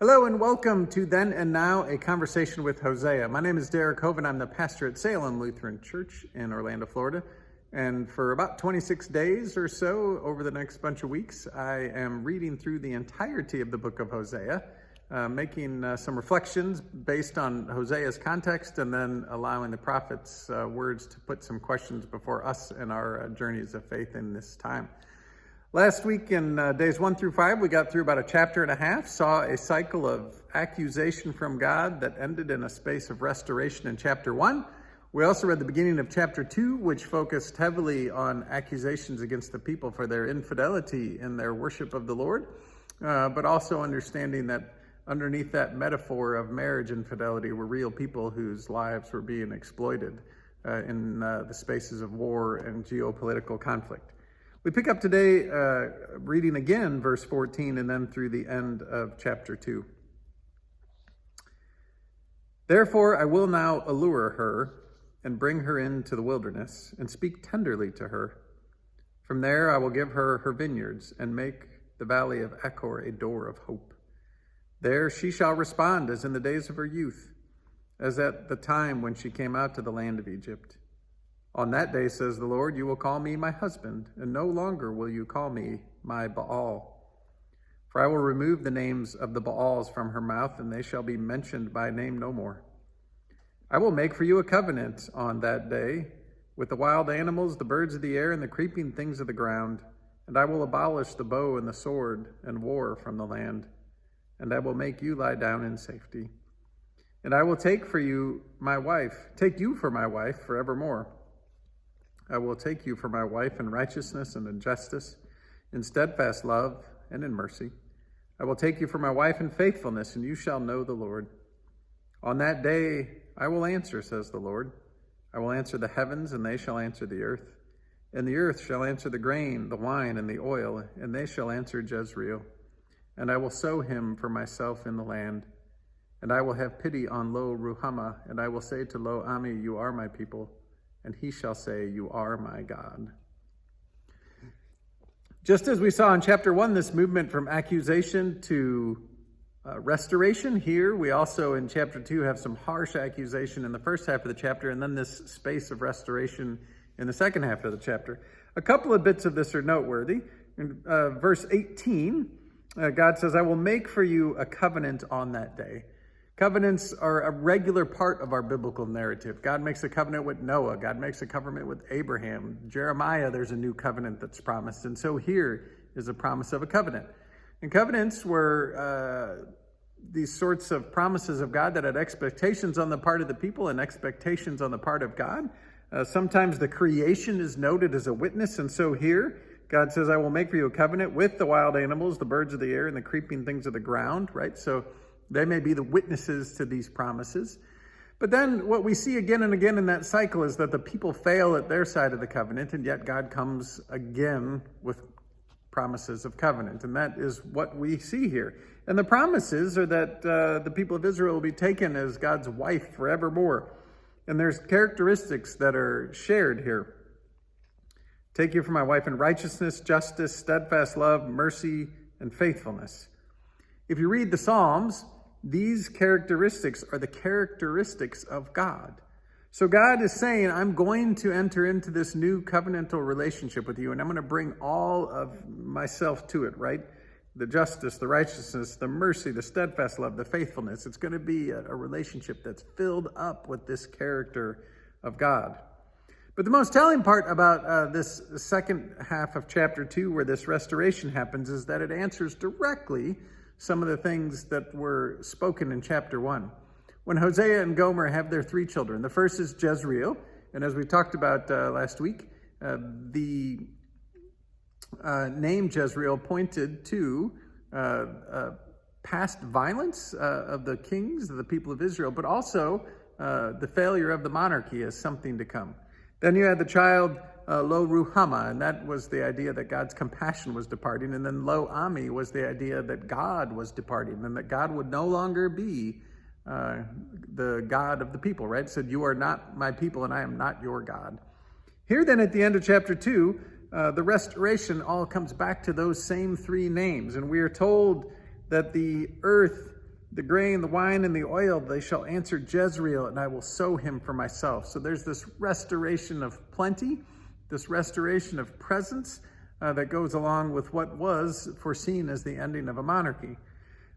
Hello and welcome to Then and Now, a conversation with Hosea. My name is Derek Hovind. I'm the pastor at Salem Lutheran Church in Orlando, Florida. And for about 26 days or so, over the next bunch of weeks, I am reading through the entirety of the book of Hosea, making some reflections based on Hosea's context, and then allowing the prophet's words to put some questions before us in our journeys of faith in this time. Last week in days 1 through 5, we got through about a chapter and a half, saw a cycle of accusation from God that ended in a space of restoration in chapter 1. We also read the beginning of chapter 2, which focused heavily on accusations against the people for their infidelity in their worship of the Lord, but also understanding that underneath that metaphor of marriage infidelity were real people whose lives were being exploited in the spaces of war and geopolitical conflict. We pick up today reading again verse 14 and then through the end of chapter 2. Therefore I will now allure her and bring her into the wilderness and speak tenderly to her. From there I will give her her vineyards and make the valley of Achor a door of hope. There she shall respond as in the days of her youth, as at the time when she came out to the land of Egypt. On that day, says the Lord, you will call me my husband, and no longer will you call me my Baal. For I will remove the names of the Baals from her mouth, and they shall be mentioned by name no more. I will make for you a covenant on that day with the wild animals, the birds of the air, and the creeping things of the ground, and I will abolish the bow and the sword and war from the land, and I will make you lie down in safety. And I will take you for my wife forevermore. I will take you for my wife in righteousness and in justice, in steadfast love and in mercy. I will take you for my wife in faithfulness, and you shall know the Lord. On that day I will answer, says the Lord. I will answer the heavens, and they shall answer the earth. And the earth shall answer the grain, the wine, and the oil, and they shall answer Jezreel. And I will sow him for myself in the land. And I will have pity on Lo Ruhamah, and I will say to Lo Ami, you are my people. And he shall say, you are my God. Just as we saw in chapter 1, this movement from accusation to restoration, here we also in chapter 2 have some harsh accusation in the first half of the chapter, and then this space of restoration in the second half of the chapter. A couple of bits of this are noteworthy. In verse 18, God says, I will make for you a covenant on that day. Covenants are a regular part of our biblical narrative. God makes a covenant with Noah. God makes a covenant with Abraham. Jeremiah, there's a new covenant that's promised. And so here is a promise of a covenant. And covenants were these sorts of promises of God that had expectations on the part of the people and expectations on the part of God. Sometimes the creation is noted as a witness. And so here, God says, I will make for you a covenant with the wild animals, the birds of the air, and the creeping things of the ground, right? So they may be the witnesses to these promises. But then what we see again and again in that cycle is that the people fail at their side of the covenant, and yet God comes again with promises of covenant. And that is what we see here. And the promises are that the people of Israel will be taken as God's wife forevermore. And there's characteristics that are shared here. Take you for my wife in righteousness, justice, steadfast love, mercy, and faithfulness. If you read the Psalms, these characteristics are the characteristics of God. So God is saying, I'm going to enter into this new covenantal relationship with you, and I'm going to bring all of myself to it, right? The justice, the righteousness, the mercy, the steadfast love, the faithfulness. It's going to be a relationship that's filled up with this character of God. But the most telling part about this second half of chapter 2, where this restoration happens, is that it answers directly some of the things that were spoken in chapter 1. When Hosea and Gomer have their 3 children, the first is Jezreel, and as we talked about last week, the name Jezreel pointed to past violence of the kings, of the people of Israel, but also the failure of the monarchy as something to come. Then you had the child Lo Ruhamah, and that was the idea that God's compassion was departing. And then Lo Ami was the idea that God was departing and that God would no longer be the God of the people, right? It said, you are not my people and I am not your God. Here then at the end of chapter 2, the restoration all comes back to those same 3 names. And we are told that the earth The grain, the wine, and the oil, they shall answer Jezreel, and I will sow him for myself. So there's this restoration of plenty, this restoration of presence that goes along with what was foreseen as the ending of a monarchy.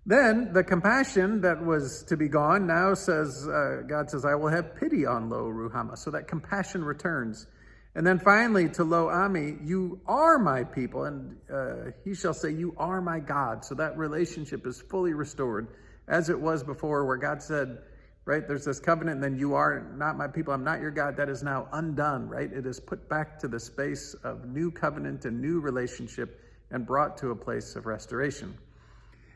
Then the compassion that was to be gone now says, God says, I will have pity on Lo Ruhamah. So that compassion returns. And then finally to Lo Ami, you are my people, and he shall say, you are my God. So that relationship is fully restored as it was before, where God said, right, there's this covenant, and then you are not my people, I'm not your God. That is now undone, right? It is put back to the space of new covenant and new relationship and brought to a place of restoration.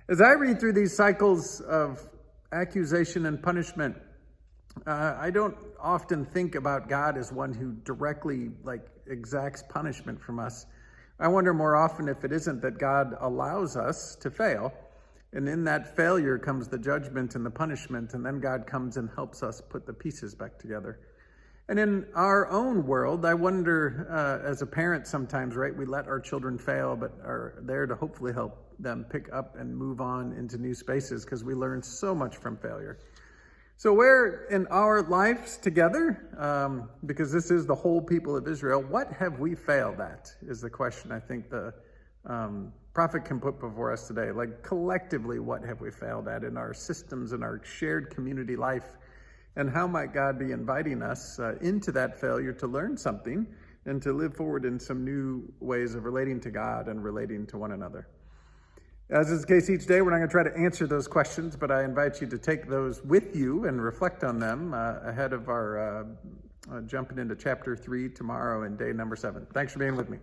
As I read through these cycles of accusation and punishment, I don't often think about God as one who directly exacts punishment from us. I wonder more often if it isn't that God allows us to fail, and in that failure comes the judgment and the punishment, and then God comes and helps us put the pieces back together. And in our own world, I wonder, as a parent sometimes, right, we let our children fail, but are there to hopefully help them pick up and move on into new spaces, because we learn so much from failure. So where in our lives together, because this is the whole people of Israel, what have we failed at is the question I think the prophet can put before us today. Like collectively, what have we failed at in our systems, in our shared community life? And how might God be inviting us into that failure to learn something and to live forward in some new ways of relating to God and relating to one another? As is the case each day, we're not going to try to answer those questions, but I invite you to take those with you and reflect on them ahead of our jumping into chapter 3 tomorrow and day number 7. Thanks for being with me.